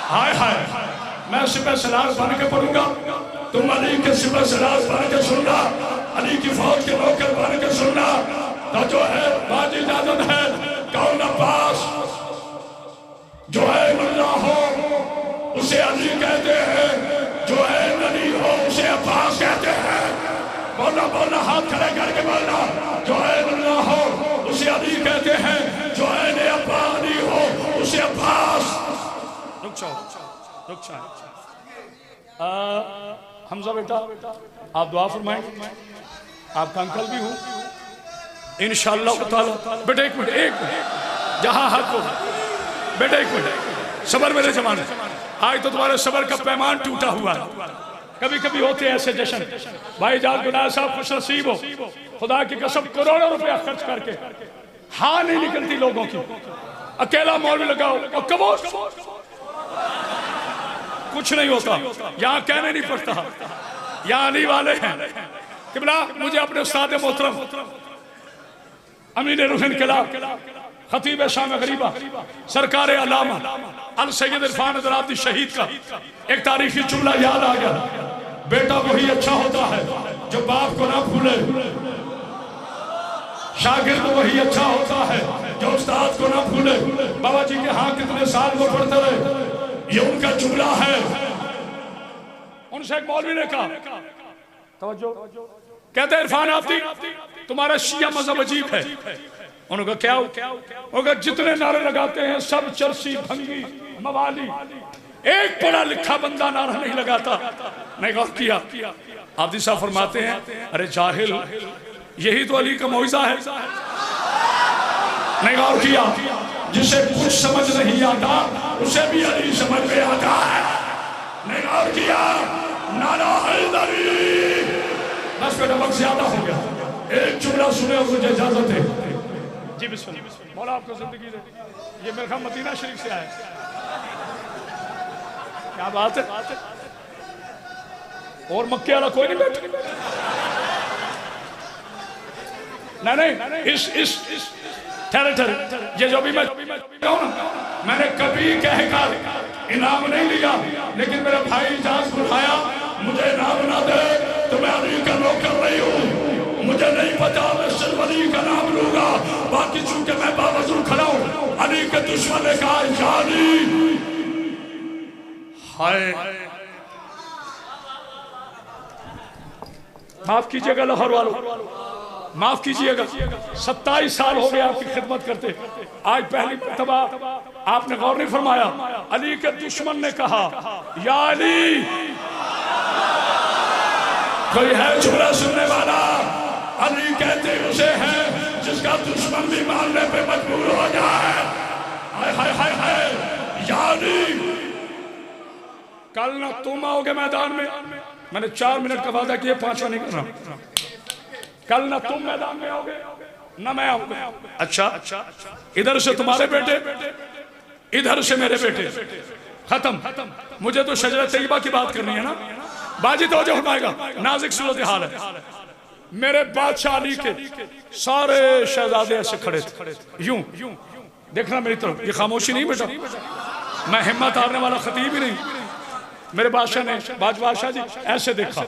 हाय हाय मैं सिपह सलार बन के पढ़ूंगा, तुम अली के सिपह सलार बन के सुनना, अली की फौज के नौकर बन के सुनना। तो जो है बाजी इजाजत है, कौन अब्बास जो है मुल्ला हो उसे अली कहते हैं, जो है नबी हो उसे अब्बास कहते हैं। बोलना बोलना हाथ खड़े करके बोलना, जो है मुल्ला हो उसे अली कहते हैं, जो है ने अब्बानी हो उसे अब्बास। रुक जाओ रुक जाओ। हमजा बेटा आप दुआ फरमाएं, आपका अंकल भी हूँ इंशाअल्लाह ताला। बेटा एक मिनट जहाँ हाथ को, बेटा एक मिनट सबर मेरे जमाने। आज तो तुम्हारे सबर का पैमान टूटा हुआ है। कभी कभी होते हैं ऐसे जश्न। भाई जान गुनाह साहब खुश नसीब हो, खुदा की कसम करोड़ों रुपया खर्च करके हाँ नहीं निकलती लोगों की। अकेला मौलवी लगाओ और कबोश कुछ नहीं होता। यहाँ कहने नहीं पड़ता, यहाँ आने वाले हैं कि बला मुझे अपने उस्ताद मोहतरम अमीन रुह इनकलाब खतीब शाम गरीबा सरकार अल्लामा अल सैयद इरफान दराती शहीद का एक तारीखी जुमला याद आ गया। बेटा वही अच्छा होता है जो बाप को ना भूले, शागिर्द वही अच्छा होता है जो उस्ताद को ना भूले। बाबा जी के हाँ कितने साल वो पढ़ते रहे, ये उनका जुमला है। उनसे एक मौलवी ने कहा, कहते इरफान आफती तुम्हारा शिया मजहब अजीब है। उन्होंने क्या होगा, जितने नारे लगाते हैं सब चरसी भंगी मवाली, एक पढ़ा लिखा बंदा नारा नहीं लगाता। नहीं गौर किया? आफती साहब फरमाते हैं अरे जाहिल, यही तो अली का मौइज़ा है। नहीं गौर किया? जिसे कुछ समझ नहीं आता उसे भी अली समझ में आता है। नहीं गौर किया? नारा हैदरी। बस बेटा वक्त ज्यादा हो गया, एक जुमला सुने और मुझे इजाजत है। जी बिस्मिल्लाह। मौला आपको जिंदगी दे। ये मेरे ख्याल मदीना शरीफ से आया। क्या बात है? और मक्के वाला कोई नहीं बैठा? नहीं, इस ठहरे ये जो भी मैं कहूँ ना, मैंने कभी कहकर इनाम नहीं लिया, लेकिन मेरा भाई इजाजत उठाया मुझे इनाम ना दे तो मैं अली का नौकर नहीं हूँ। मुझे नहीं पता, मैं सिर्फ अली का नाम लूंगा। बाकी चूंकि मैं बावजूद खड़ा हूँ, अली के दुश्मन ने कहा जानी हाय। माफ कीजिएगा लाहौर वालों, माफ कीजिएगा। 27 साल हो गए आपकी खिदमत करते। आज पहली मर्तबा आपने गौर नहीं फरमाया, अली के दुश्मन ने कहा या अली। कोई है जुमला सुनने वाला? अली कहते उसे है जिसका दुश्मन भी मारने पे मजबूर हो जाए। हाय हाय हाय हाय या अली। कल ना तुम आओगे मैदान में, मैंने 4 मिनट का वादा किया, 5वां नहीं करना। कल ना तुम मैदान में आओगे ना मैं आऊंगा। अच्छा, इधर से तुम्हारे बेटे, इधर से मेरे बेटे, खत्म। मुझे तो शजरत तैयबा की बात करनी है ना। बाजी तो जो हमारेगा, नाजुक सूरत हाल है। मेरे बादशाह अली के सारे शहजादे ऐसे खड़े थे, यूं देखना मेरी तरफ। ये खामोशी नहीं बेटा, मैं हिम्मत हारने वाला खतीब ही नहीं। मेरे बादशाह ने, बादशाह जी ऐसे देखा।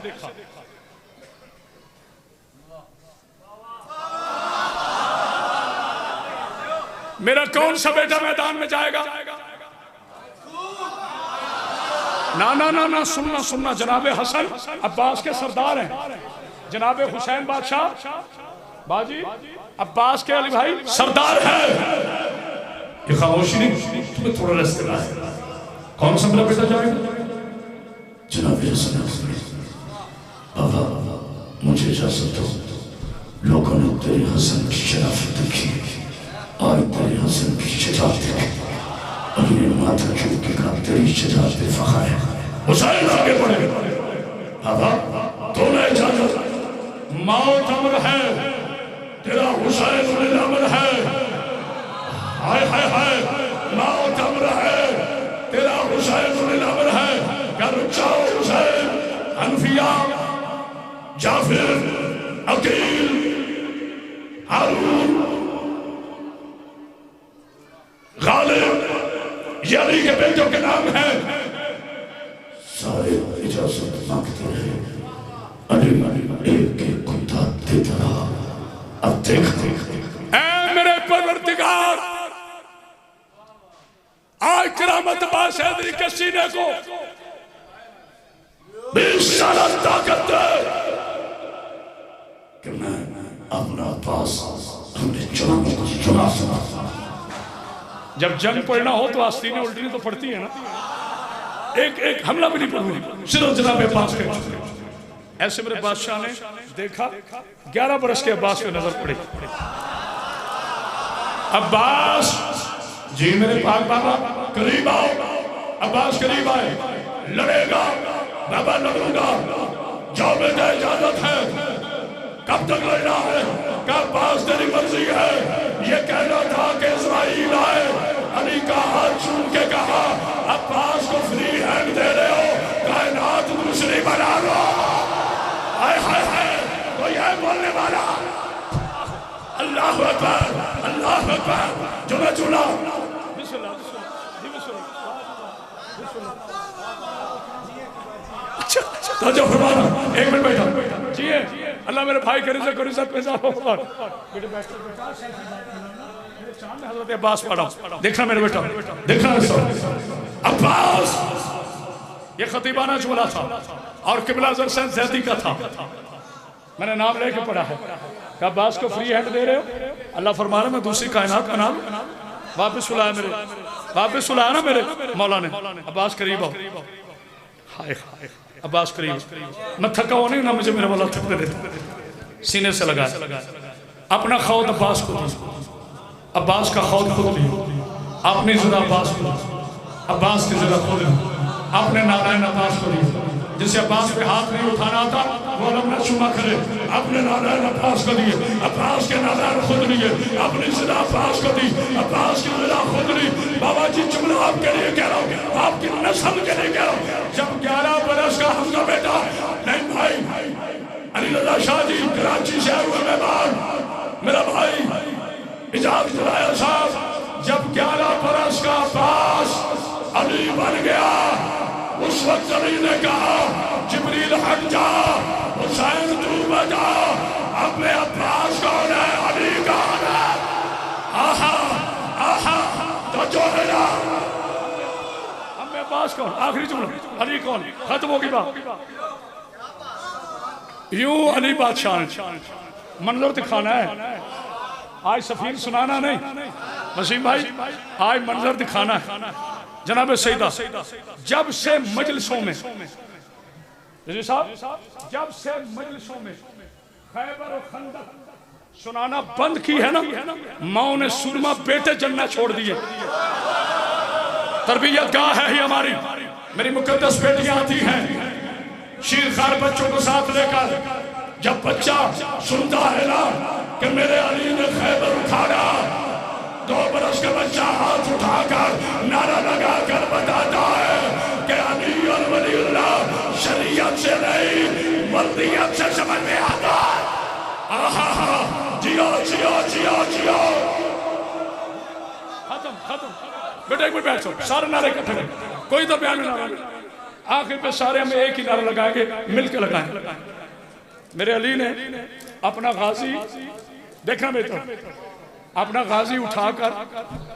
मेरा कौन सा बेटा मैदान में जाएगा? ना ना ना ना, सुनना सुनना। जनाबे हसन अब्बास के सरदार हैं, जनाबे हुसैन बादशाह बाजी अब्बास के अली भाई सरदार है। ये खामोशी नहीं, तुम्हें थोड़ा रेस्ट करना है। कौन सा मेरा बेटा जाएगा? जनाबे हसन। बाबा मुझे इजाजत दो, लोगों ने तेरे हसन की शराफत देखी, आज तेरे हसन की शजाअत देखी। अली ने माथा चूक के कहा तेरी शजाअत पे फख्र है। हुसैन आगे बढ़े, बाबा तुम्हें इजाजत। मौत अमर है, तेरा हुसैन उल अमर है। हाय हाय हाय, मौत अमर है, तेरा हुसैन उल अमर है। क्या रुक जाओ हुसैन, अनफिया, जाफिर, अकील, हारून, गालिब, ये अली के बेटों के नाम है। सारे इजाजत मांगते रहे। अली एक एक को दाद देता रहा। अब देख ऐ मेरे परवरदिगार, आज करामत अब्बास हैदरी के सीने को 20 साल ताकत दे कि मैं अपना अब्बास अपने चुनाव को चुना सकता। जब जंग पड़ना हो तो आस्तीनें उल्टनी तो पड़ती है ना। एक हमला भी नहीं पड़ूंगा, सिर्फ जनाब अब्बास के। ऐसे मेरे बादशाह ने देखा, 11 बरस के अब्बास पे नजर पड़ी। अब्बास जी मेरे पाक बाबा करीब आओ। अब्बास करीब आए, लड़ेगा बाबा लड़ूंगा, जो बेटा इजाजत है, कब तक लड़ना है, कब पास तेरी मर्जी है। ये कहना था कि इस्राइल आए, अली का हाथ छूम के कहा अब्बास को फ्री हैंड दे रहे हो, कायनात दूसरी बना लो। हाय हाय हाय, तो यह बोलने वाला अल्लाह अकबर, अल्लाह अकबर, जो मैं चुना। तो जो फरमाना, एक मिनट बैठा जी, अल्लाह मेरे भाई के रिज़्क़ और इज़्ज़त में इज़ाफ़ा फरमाए। बेटे बैठ मेरे चांद में हज़रत अब्बास पढ़ा, देखना मेरे बेटा, देखना अब्बास। ये खतीबाना जुमला था और किबला ज़रसन ज़ैदी का था, मैंने नाम लेके पढ़ा है कि अब्बास को फ्री हैंड दे रहे हो। अल्लाह फरमा रहा मैं दूसरी कायनात का नाम वापस सुलाया, मेरे वापस सुलाया ना मेरे मौला ने। अब्बास करीब आओ, हाय हाय अब्बास करीब, मैं थका हुआ नहीं ना, मुझे मेरे वाला थकने देते, सीने से लगा अपना खौद अब्बास को दी, अब्बास का खौद खुद ली, आपने ज़रा अब्बास को, अब्बास की ज़रा खुद ली, आपने नारायण अब्बास को दी। जिसे अब्बास पे हाथ नहीं उठाना था वो अपना शुमा करे, अपने नारायण अब्बास को दिए, अब्बास के नारायण खुद लिए, अपनी ज़रा अब्बास को दी, अब्बास की ज़रा खुद ली। बाबा जी जुमला आपके लिए कह रहा हूँ, आपकी नस्ल के लिए कह रहा हूँ। जब 11 बरस का हमका बेटा, नहीं भाई अली रज़ा शाह जी कराची से आए हुए मेहमान, मेरा भाई इजाज़ जुलाया साहब, जब 11 बरस का अब्बास अली बन गया, उस वक्त अली ने कहा जिब्रील हट जा, हुसैन तू बजा, अब मैं अब्बास कौन है, अली कौन है। आहा आहा, तो जो है ना अब मैं अब्बास कौन, आखिरी जुमला अली कौन, खत्म होगी बात। यूं अली बादशाह मंजर दिखाना है, आज सफीर सुनाना नहीं वसीम भाई, आज मंजर दिखाना है। जनाब सईदा जब से मजलिसों में साहब, जब से मजलिसों में खैबर और खंदक सुनाना बंद की है ना, माओ ने सुरमा बेटे जन्नत छोड़ दिए। तरबियत क्या है ही हमारी, मेरी मुकद्दस बेटियां आती हैं शीरखार बच्चों को साथ लेकर, जब बच्चा सुनता है ना कि मेरे अली ने खैबर उठाया, 2 बरस का बच्चा हाथ उठाकर नारा लगाकर बताता है कि अली और वलीउल्लाह शरीयत से नहीं मर्दियत से समझ में आता। आहा जियो जियो जियो जियो, खत्म खत्म। बेटा एक मिनट बैठो, सारे नारे इकट्ठे करें, कोई तो बयान में नारा, आखिर पे सारे हमें एक ही नारा लगाएंगे, मिलकर लगाएंगे। मेरे अली ने अपना गाजी, देखना बेटा, अपना गाजी उठाकर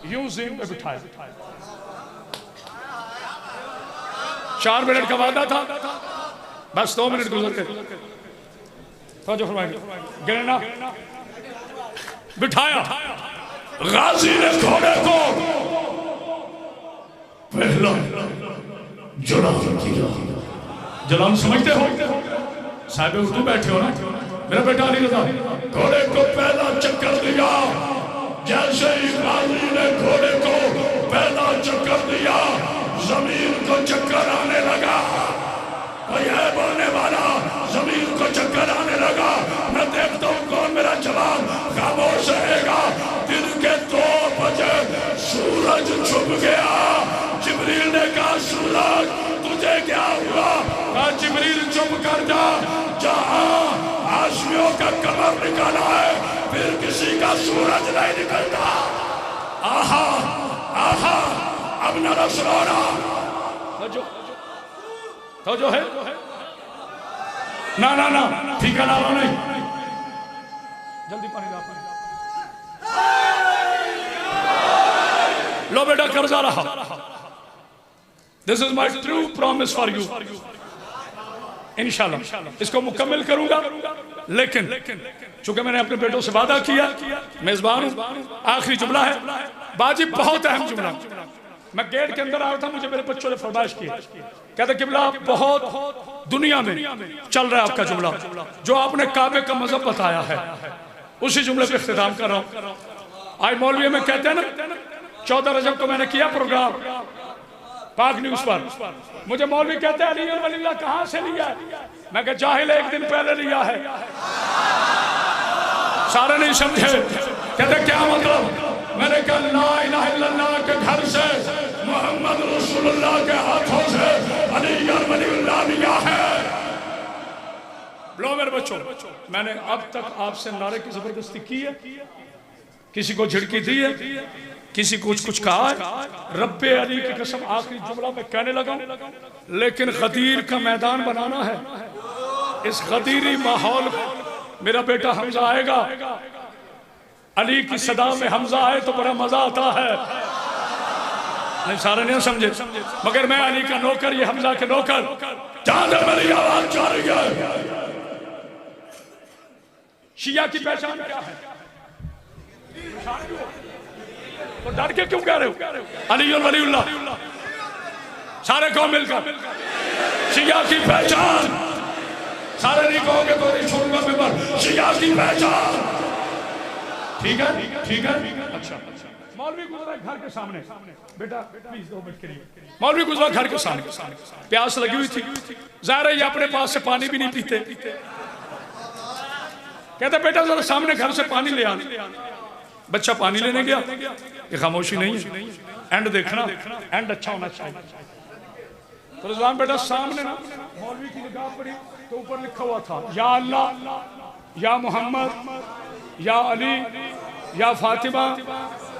यूं ज़मीन पे बिठाया, 4 मिनट का वादा था, बस 2 मिनट गुजर गए, तो जो फरमाएंगे गिरना बिठाया। गाजी ने घोड़े को पहला जुलान किया, जुलान समझते हो साहब, उर्दू बैठे हो ना, मेरा बेटा अली रज़ा, घोड़े को पहला चक्कर दिया, जैसे ही गाजी ने घोड़े को पहला चक्कर दिया, जमीन को चक्कर आने लगा। कोई है बोलने वाला, जमीन को चक्कर आने लगा। मैं देखता हूँ कौन मेरा जवान खामोश रहेगा। दिन के 2 बजे सूरज छुप गया। जिब्रील ने कहा सूरज तुझे क्या हुआ? कहा जिब्रील चुप कर जा, जहाँ हाशमियों का कमर निकाला है फिर किसी का सूरज नहीं निकलता। आहा आहा, अब न रसरोना तो जो है ना ना ना ठीक है, ना नहीं, जल्दी पानी ला। लो बेटा कर्जा रहा। This is my true promise for you. इंशाल्लाह इसको मुकम्मल करूंगा, लेकिन चूंकि मैंने अपने बेटों से वादा किया, मेजबान हूं, आखिरी जुमला है बाजी, बहुत अहम जुमला। मैं गेट के अंदर आया था, मुझे मेरे बच्चों ने फरमाइश की, कहते किबला बहुत दुनिया में चल रहा है आपका जुमला, जो आपने काबे का मजहब बताया है, उसी जुमले पे इख्तिताम कर रहा हूं। आज मौलवी में कहते हैं ना, 14 रजब को मैंने किया प्रोग्राम, पाक न्यूज पर मुझे मौलवी कहते हैं अली वलील्लाह कहां से लिया है? मैं कहा जाहिल एक दिन पहले लिया है। सारे नहीं समझे, कहते क्या मतलब? मैंने कहा ला इलाहा इल्लल्लाह के घर से मोहम्मद रसूलुल्लाह के हाथों से अली वलील्लाह लिया है। लो मेरे बच्चों, मैंने अब तक आपसे नारे की जबरदस्ती की है? किसी को झिड़की दी है? किसी को कुछ कहा है? रब्बे अली की कसम आखिरी जुमला में कहने लगा, लेकिन गदीर का मैदान बनाना है। इस गदीरी माहौल मेरा बेटा हमजा आएगा, अली की सदा में हमजा आए तो बड़ा मजा आता है। नहीं सारे नहीं समझे, मगर मैं अली का नौकर, ये हमजा के नौकर, जहां से मेरी आवाज जा रही है। शिया की पहचान क्या है? तो डर के क्यों कह रहे हो? अली और वलीउल्लाह सारे कौन मिलकर शिया की पहचान, सारे नहीं कहोगे तो नहीं छोड़ूंगा मैं, शिया की पहचान। ठीक है, ठीक है। अच्छा, मौलवी गुजरा घर के सामने, बेटा प्लीज 2 मिनट के लिए। मौलवी गुजरा घर के सामने, प्यास लगी हुई थी, जाहिर है ये अपने पास से पानी भी नहीं पीते। कहते बेटा जरा सामने घर से पानी ले आना। बच्चा पानी लेने गया, ये खामोशी नहीं है, एंड देखना, एंड अच्छा होना चाहिए। तो रिजवान बेटा सामने ना मौलवी की निगाह पड़ी तो ऊपर लिखा हुआ था या अल्लाह, या मोहम्मद, या अली, या फातिमा,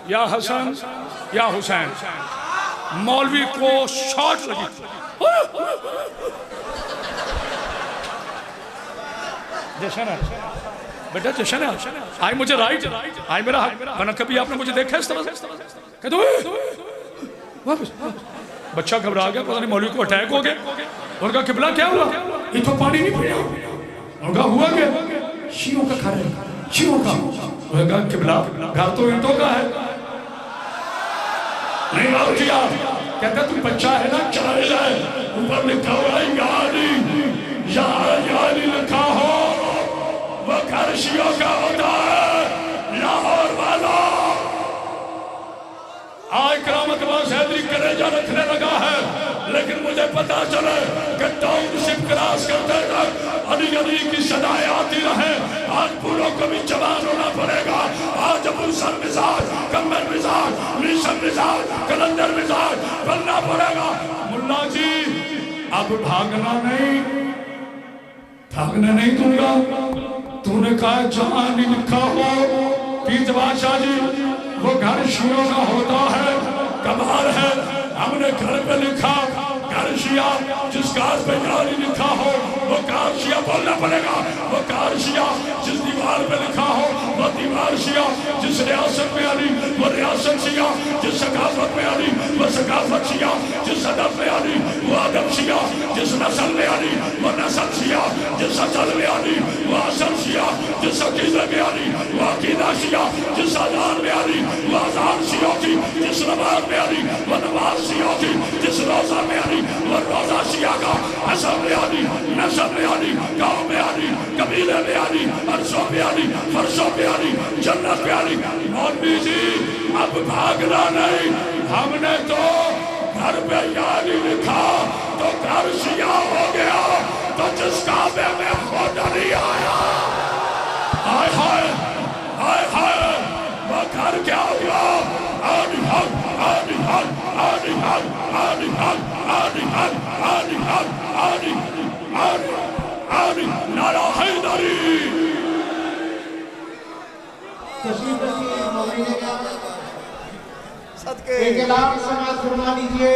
या हसन, या हुसैन। मौलवी को शॉट लगी, जश्न है बेटा, जश्न है। आई मुझे राइट, आई मेरा हक, वरना कभी आपने मुझे देखा इस तरह से? कहते बच्चा घबरा गया, पता नहीं मौलवी को अटैक हो गया। उनका किबला क्या हुआ? ये तो पानी नहीं पिया। उनका हुआ क्या? शियों का घर है, शियों का। उनका किबला घर तो ईंटों का है। नहीं और किया, कहता तू बच्चा है ना, चाइल्ड है, ऊपर लिखा हुआ है यानी लिखा हो, वो घर शियों का होता है। लाहौर वाला आज करामत हैदरी कलेजा रखने लगा है, लेकिन मुझे पता चले कि टाउनशिप क्रॉस करते तक अली अली की सदाएं आती रहे। आज पूरों को भी जवान होना पड़ेगा। आज अबू सर मिजाज, कमर मिजाज, नीशम मिजाज, कलंदर मिजाज बनना पड़ेगा। मुल्ला जी अब भागना नहीं, भागने नहीं दूंगा। तूने कहा जहां नहीं लिखा हो पीर बादशाह जी, वो घर शियों का होता है। कमाल है, हमने घर पे लिखा घर शिया, जिस कार पे गाड़ी लिखा हो वो कार शिया बोलना पड़ेगा। वो कार शिया जिस दीवार पे लिखा हो वो दीवार शिया, जिस रियासत में अली वो रियासत शिया, जिस सकाफत में अली वो सकाफत शिया, जिस अदब में अली वो अदब शिया, जिस नस्ल में अली वो नस्ल शिया, जिस असल में अली वो असल शिया, जिस अकीदे में अली वो अकीदा शिया, जिस आजान में अली वो आजान शिया की, जिस नमाज में अली वो नमाज शिया की, जिस रोजा में अली वो रोजा शिया का। असल में अली, नस्ल में अली, गाँव में अली, कबीले में अली, अरसों में अली, फरसों में अली, जन्नत में अली। मौलवी जी अब भागना नहीं, हमने तो घर पे यानी लिखा तो घर शिया हो गया। तो जिस काबे में खुद नहीं आया, हाय हाय हाय हाय, वो घर क्या हुआ? आदि हक, आदि हक, आदि हक, आदि हक, आदि हक, आदि हक, आदि आदि आदि नारा हैदरी। एक लाख समाज फरमा दीजिए।